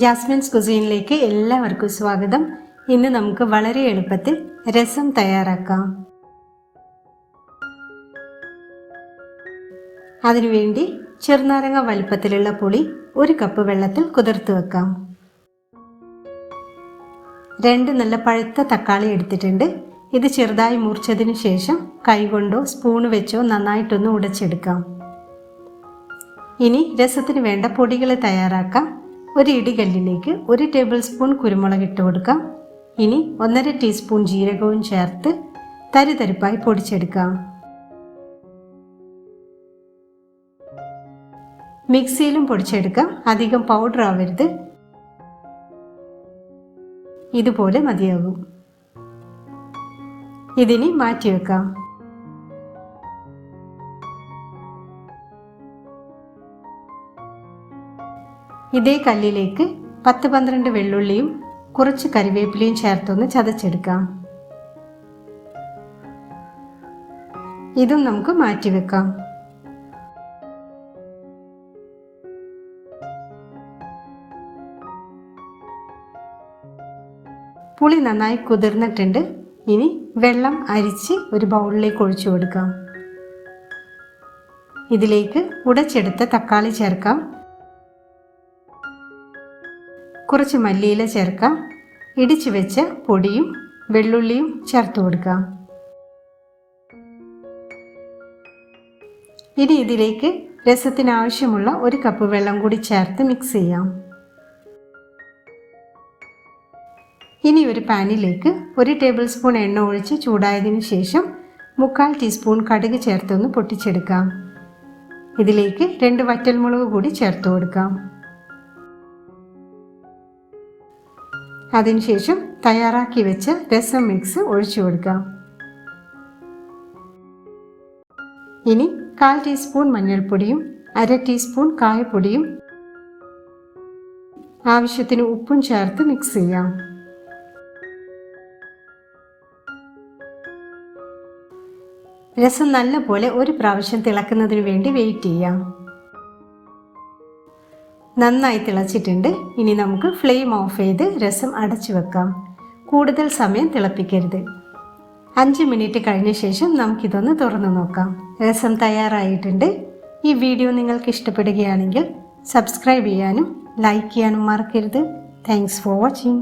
Jasmine's കുസീനിലേക്ക് എല്ലാവർക്കും സ്വാഗതം. ഇന്ന് നമുക്ക് വളരെ എളുപ്പത്തിൽ രസം തയ്യാറാക്കാം. അതിനുവേണ്ടി ചെറുനാരങ്ങ വലുപ്പത്തിലുള്ള പുളി 1 കപ്പ് വെള്ളത്തിൽ കുതിർത്ത് വെക്കാം. 2 നല്ല പഴുത്ത തക്കാളി എടുത്തിട്ടുണ്ട്. ഇത് ചെറുതായി മുറിച്ചതിന് ശേഷം കൈകൊണ്ടോ സ്പൂൺ വെച്ചോ നന്നായിട്ടൊന്ന് ഉടച്ചെടുക്കാം. ഇനി രസത്തിന് വേണ്ട പൊടികൾ തയ്യാറാക്കാം. ഒരു ഇടികല്ലിലേക്ക് 1 ടേബിൾ സ്പൂൺ കുരുമുളക് ഇട്ട് കൊടുക്കാം. ഇനി 1.5 ടീസ്പൂൺ ജീരകവും ചേർത്ത് തരിതരിപ്പായി പൊടിച്ചെടുക്കാം. മിക്സിയിലും പൊടിച്ചെടുക്കാം, അധികം പൗഡർ ആവരുത്. ഇതുപോലെ മതിയാകും. ഇതിനി മാറ്റിവെക്കാം. ഇതേ കല്ലിലേക്ക് 10-12 വെള്ളുള്ളിയും കുറച്ച് കറിവേപ്പിലയും ചേർത്തൊന്ന് ചതച്ചെടുക്കാം. ഇതും നമുക്ക് മാറ്റിവെക്കാം. പുളി നന്നായി കുതിർന്നിട്ടുണ്ട്. ഇനി വെള്ളം അരിച്ച് ഒരു ബൗളിലേക്ക് ഒഴിച്ചു കൊടുക്കാം. ഇതിലേക്ക് ഉടച്ചെടുത്ത തക്കാളി ചേർക്കാം. കുറച്ച് മല്ലിയില ചേർക്കാം. ഇടിച്ചു വെച്ച പൊടിയും വെള്ളുള്ളിയും ചേർത്ത് കൊടുക്കാം. ഇനി ഇതിലേക്ക് രസത്തിന് ആവശ്യമുള്ള 1 കപ്പ് വെള്ളം കൂടി ചേർത്ത് മിക്സ് ചെയ്യാം. ഇനി ഒരു പാനിലേക്ക് 1 ടേബിൾ സ്പൂൺ എണ്ണ ഒഴിച്ച് ചൂടായതിനു ശേഷം 3/4 ടീസ്പൂൺ കടുക് ചേർത്തൊന്ന് പൊട്ടിച്ചെടുക്കാം. ഇതിലേക്ക് 2 വറ്റൽമുളക് കൂടി ചേർത്ത് കൊടുക്കാം. അതിനുശേഷം തയ്യാറാക്കി വെച്ച രസം മിക്സ് ഒഴിച്ചു കൊടുക്കാം. ഇനി 1/4 ടീസ്പൂൺ മഞ്ഞൾപ്പൊടിയും 1/2 ടീസ്പൂൺ കായപ്പൊടിയും ആവശ്യത്തിന് ഉപ്പും ചേർത്ത് മിക്സ് ചെയ്യാം. രസം നല്ലപോലെ ഒരു പ്രാവശ്യം തിളക്കുന്നതിന് വേണ്ടി വെയിറ്റ് ചെയ്യാം. നന്നായി തിളച്ചിട്ടുണ്ട്. ഇനി നമുക്ക് ഫ്ലെയിം ഓഫ് ചെയ്ത് രസം അടച്ചു വെക്കാം. കൂടുതൽ സമയം തിളപ്പിക്കരുത്. 5 മിനിറ്റ് കഴിഞ്ഞ ശേഷം നമുക്കിതൊന്ന് തുറന്നു നോക്കാം. രസം തയ്യാറായിട്ടുണ്ട്. ഈ വീഡിയോ നിങ്ങൾക്ക് ഇഷ്ടപ്പെടുകയാണെങ്കിൽ സബ്സ്ക്രൈബ് ചെയ്യാനും ലൈക്ക് ചെയ്യാനും മറക്കരുത്. Thanks for watching.